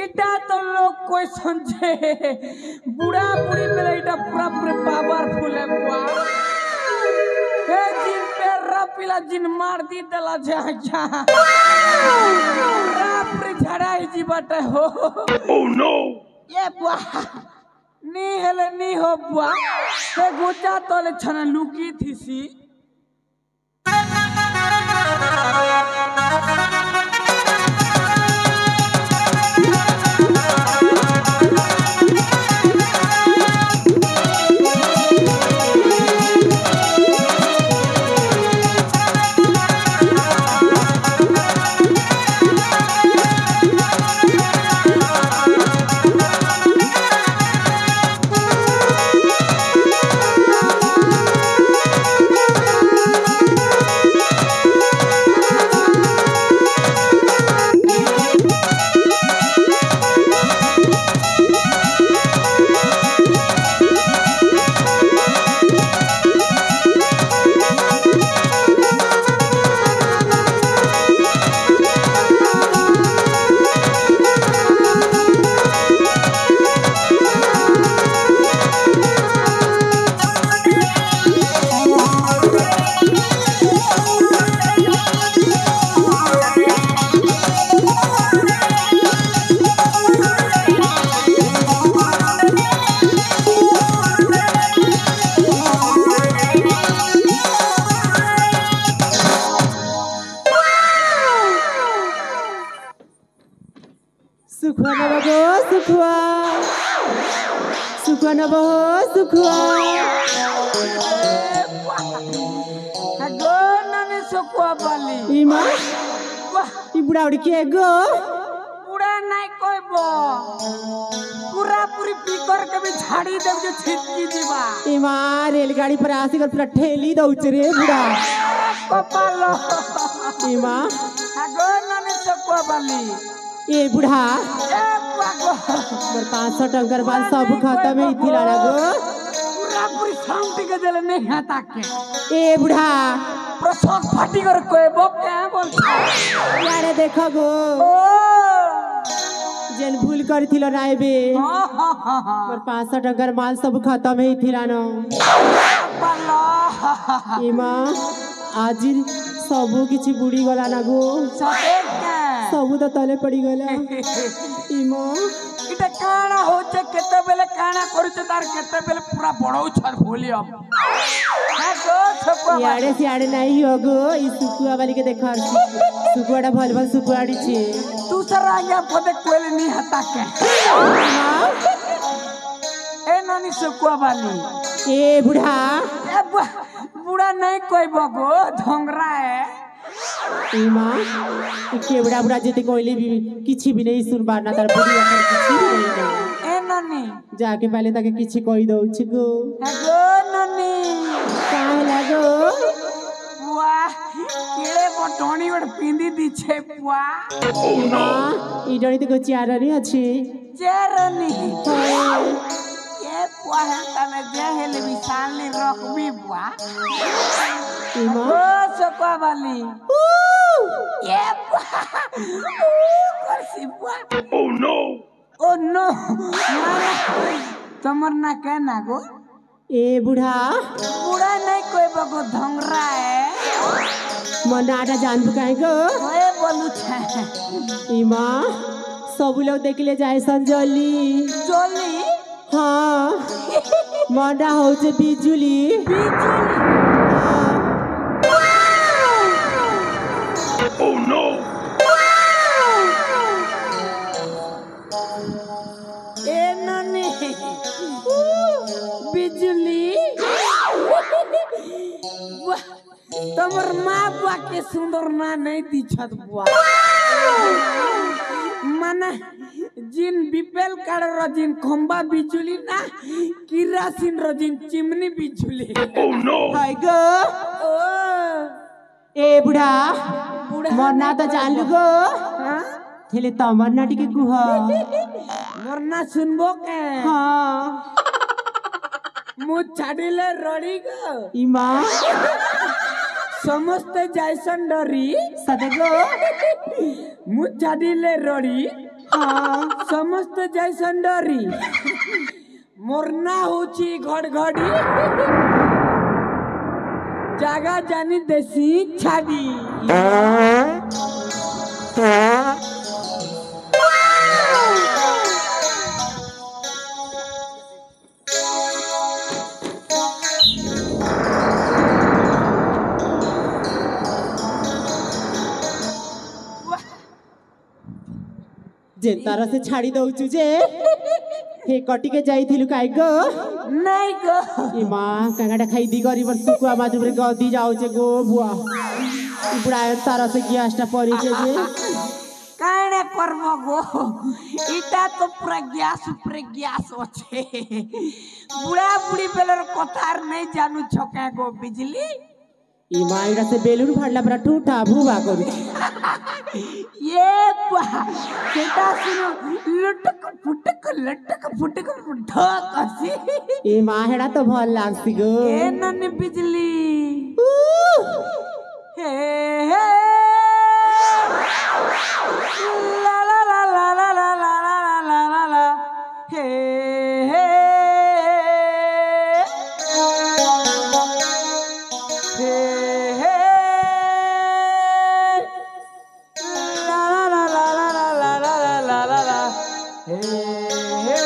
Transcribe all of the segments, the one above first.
এটা তো লোক কই শুনছে বুড়া বুড়ি বেলা এটা পুরা পুরি পাওয়ারফুল है बुआ ए जिन पे रपिला जिन मार दी दला जा जा रापरी झड़ाई जी बटे हो oh no ये बुआ नी हेले नी हो बुआ ते गोचा तले छना लुकी थी सी बुढ़ा उड़ के गो बुढ़ा नहीं कोई बो पूरा पूरी पीकर के भी झाड़ी देव जो छिटकी जीवा इमा रेलगाड़ी पर आसी कर पूरा ठेली दउच रे बुढ़ा कपालो इमा अगो नने सकवा बाली ए बुढ़ा ए पागो पर 500 टंकर बाद सब खत्म है इथि लाड़ा गो पूरा पूरी शांति के देले नहीं हाता के ए बुढ़ा प्रसाद फाटी कर कोई बो क्या बोल यारे देखो गो जेन भूल कर थिलो रायबे पर 500 टंकर माल सब खत्म है इथि लानो इमा आज सबू किछि बुड़ी गला ना गो सबू तो तले पड़ी गला इमा इटा काना होचे केते बेले काना करूचे तार केते बेले पूरा बड़ौ छर भूलियम हां गो छपा याडे सियाडे नहीं होगो ई सुकुआ वाली के देखा सुकुआडा भल भल सुकुआडी छी तू सरा या पदे कोले नी हता के ए नानी सुकुआ वाली ए बुढ़ा ए बुढ़ा नहीं कोई बगो ढोंगरा है इमा के बुढ़ा बुढ़ा जेते कोइले भी किछि भी नहीं सुन बाना तार बुढ़ी अकर किछि भी नहीं ए नानी जाके पहले तक किछि कोई दउ छी गो गो नानी काहे लागो वाह केड़े बटोनी बड पिंदी दी छे पुआ इमा ई डरी तो चियारनी अछि चेरनी ये पुआ है तने जे हेले विशालनी रखबी पुआ इमा ओ सकवा वाली ये पुआ करसी पुआ ओ नो तमर ना कहना गो ए बुढ़ा बुढ़ा नहीं कोई बगो धंगरा है मन आटा जान बुकाए गो ओए बोलू छे इमा सब लोग देख ले जाए संजोली जोली हाँ मंडा हो जे बिजुली Oh no! ए नानी बिजली तमर माँ बुआ के सुंदर ना नहीं दिखत बुआ माने जिन बिपेल काड़ रजिन खंबा बिजुली ना किरासिन रजिन चिमनी बिजुली oh no हाय गो ए बुढ़ा मरना तो जान लू गो हां थेले तमरना टिके कुह मरना सुनबो के हां मु छाड़ीले रड़ी गो इमा समस्ते जैसन डरी सते गो मु छाड़िले रड़ी हाँ समस्ते जैसन डरी मोरना होची घड़घड़ी जागा जानी देसी छाड़ी जे तारा से छाड़ी दउचु जे हे कटी के जाइथिलु काई गो नहीं गो ई मां कांगाटा खाई दी गरी पर सुकुआ माजु रे गदी जाउचे गो बुआ ई बुढ़ा तारा से ग्यासटा परी के जे काने करबो गो इटा तो पूरा ग्यास होचे बुढ़ा बुढ़ी बेलर कथार नहीं जानू छका गो बिजली ई मां इडा से बेलून फाड़ला पर ठूठा भूवा करू ये केटा सुनो लटक फुटक ढक असी ई मां हेडा तो भल लागसी गो ए नन्नी बिजली हे हे ला ला ला ला ला ला ला ला ला ला हे हे हे ला ला ला ला ला ला ला ला ला ला हे हे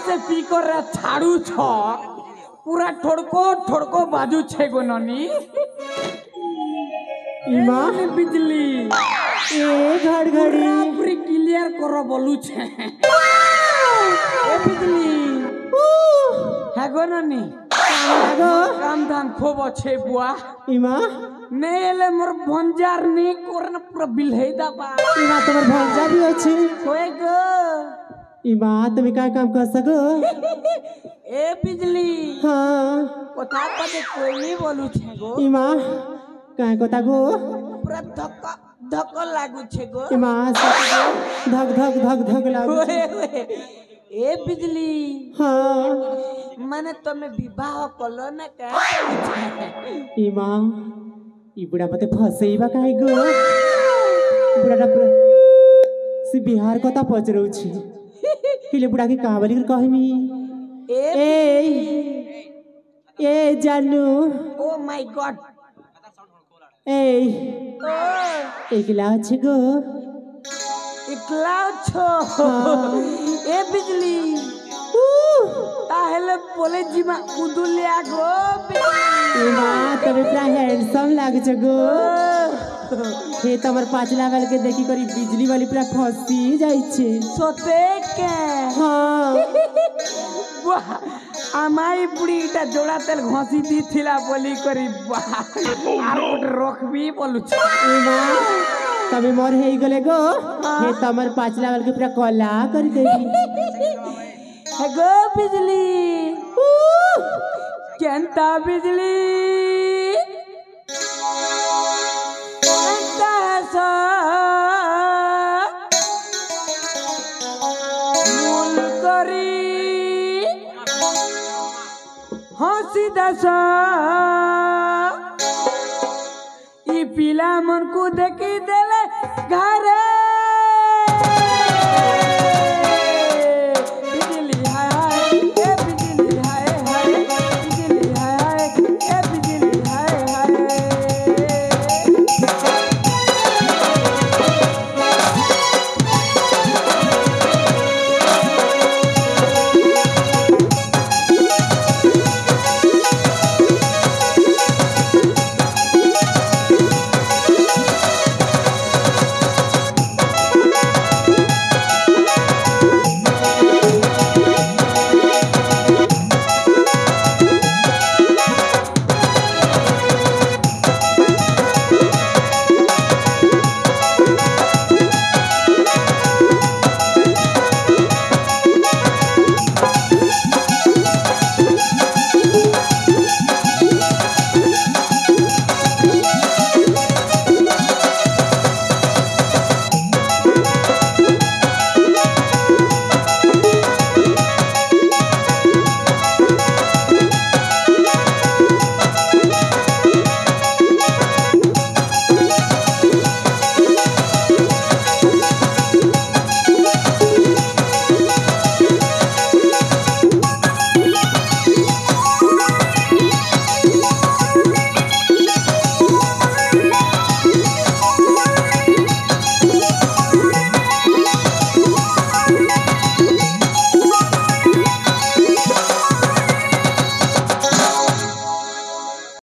छाड़ू छ पूरा ठोड़को बाजू छे गो ननी इमा बिजली ए घड़घड़ी पूरी क्लियर करो बोलू छे ए बिजली है गो ननी काम धाम खूब अच्छे बुआ इमा नहीं एले मोर भंजार नहीं करन पूरा बिलहे दबा इमा तोर भंजा भी अच्छे होए गो इमा तुम्हें क्या काम कर सको ए बिजली हाँ कोथा पदे कोई नहीं बोलू छे गो इमा काय कोता गो पूरा धक लागू छे गो इमा धक धक धक धक लागू ए बिजली हाँ माने तमे विवाह कलो ना का इमा ई बुढ़ा पते फसेइबा काहे गो बुढ़ाटा से बिहार कथा पचरौ छी हिले बुढ़ा के कहा बोली कहमी ए जानू ओ মাই গড এই এগুলা আছে গো একলা আছো এ বিজলি তাহলে বলে জিমা উদুলিয়া গো মা তুমি পুরা হ্যান্ডসম লাগছো গো हे तमर पाचला वाल के देखी करी बिजली वाली पूरा फंसी जाइछे सते के हां वाह আমাই বুড়িটা জোড়া তেল ঘষি দিছিলা বলি করি বাহ আর কোট রখবি বলুছ মা तबे मोर हेई गले गो हे तमर पाचला वाल के पूरा कला कर देबी हे गो बिजली केंता बिजली हसी दशा ई पिला मन को देखी देले घरे